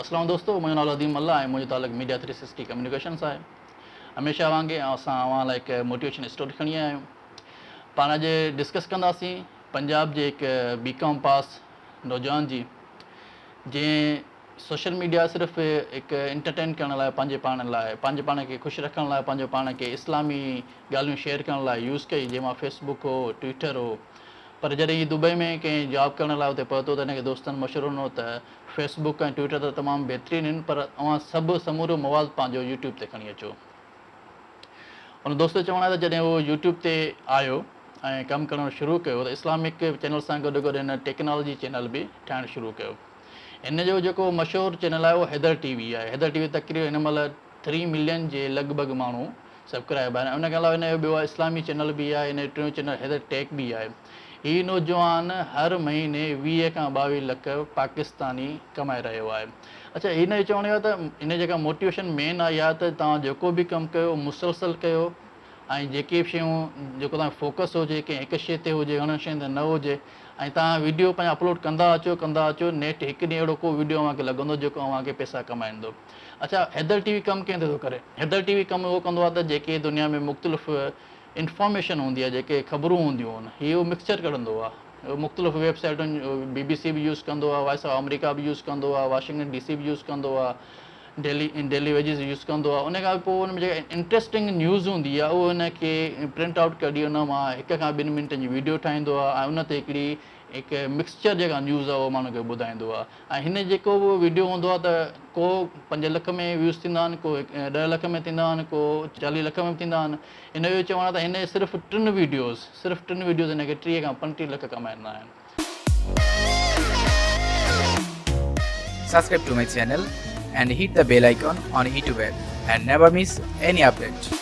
अस्सलाम दोस्तों, मुंहिंजो नालो अदीम अल्लाह ऐं मुंहिंजो तालुक़ु मीडिया 360 कम्युनिकेशन्स आहे। हमेशह वांगुरु असां अवां लाइ हिकु मोटिवेशन स्टोरी खणी आया आहियूं। पाण अॼु डिस्कस कंदासीं पंजाब जे हिकु बीकॉम पास नौजवान जी, जंहिं सोशल मीडिया सिर्फ़ु हिकु एंटरटेन करण लाइ, पंहिंजे पाण खे ख़ुशि रखण लाइ, पंहिंजो पाण खे इस्लामी ॻाल्हियूं शेयर करण लाइ यूज़ कई, जंहिंमां फेसबुक हो, ट्विटर हो। पर जॾहिं हीअ दुबई में कंहिं जॉब करण लाइ उते पहुतो त हिनखे दोस्तनि मशवरो ॾिनो त फेसबुक ऐं ट्विटर त तमामु बहितरीनु आहिनि, पर तव्हां सभु समूरो मवादु पंहिंजो यूट्यूब ते खणी अचो। हुन दोस्त चवणु आहे त जॾहिं उहो यूट्यूब ते आयो ऐं कमु करणु शुरू कयो त इस्लामिक चैनल सां गॾु गॾु हिन टेक्नोलॉजी चैनल बि ठाहिणु शुरू कयो। हिन जो जेको मशहूरु चैनल आहे उहो हैदर टीवी आहे। हैदर टीवी तक़रीबन हिन महिल 3 मिलियन जे लॻभॻि माण्हू सब्सक्राइब आहिनि। उन खां अलावा हिन जो ॿियो आहे इस्लामी चैनल बि आहे, हिन जो टियों चैनल हैदर टेक बि आहे। हीउ नौजवान हर महीने 20 खां 22 लख पाकिस्तानी कमाए रहियो आहे। अच्छा, हिन जो चवणो आहे त हिन जेका मोटिवेशन मेन आहे इहा त तव्हां जेको बि कमु कयो मुसलसल कयो, ऐं जेके बि शयूं जेको तव्हां फोकस हुजे कंहिं हिकु शइ ते हुजे, उन शइ ते न हुजे, ऐं तव्हां वीडियो पंहिंजा अपलोड कंदा अचो नेट हिकु ॾींहुं अहिड़ो को वीडियो अव्हांखे लॻंदो जेको अव्हांखे पैसा कमाईंदो। अच्छा, हैदर टीवी कमु कीअं थो करे? हैदर टीवी कमु उहो कंदो आहे त जेके दुनिया में मुख़्तलिफ़ इंफॉर्मेशन हूंदी आहे, जेके ख़बरूं हूंदियूं आहिनि, हीअ मिक्सचर कढंदो आहे। मुख़्तलिफ़ वेबसाइटुनि BBC बि यूज़ कंदो आहे, वॉइस ऑफ अमेरिका बि यूज़ कंदो आहे, वाशिंगटन DC बि यूज़ कंदो आहे, डेली वेजिस यूज़ कंदो आहे। उन खां पोइ हुन में जेका इंट्रस्टिंग न्यूज़ हूंदी आहे उहो हुनखे प्रिंट आउट कढी हुन मां 1 खां 2 मिंट जी वीडियो ठाहींदो आहे ऐं उन ते हिकु मिक्सचर जेका न्यूज़ आहे उहो माण्हू खे ॿुधाईंदो आहे। ऐं हिन जेको उहो वीडियो हूंदो आहे त को 5 लख में व्यूज़ थींदा आहिनि, को 10 लख में थींदा आहिनि, को 40 लख में थींदा आहिनि। हिन जो चवणु आहे त हिन सिर्फ़ु 3 वीडियोज़ हिनखे 30 खां 35 लख कमाईंदा आहिनि। Subscribe to my channel and hit the bell icon on YouTube and never miss any update.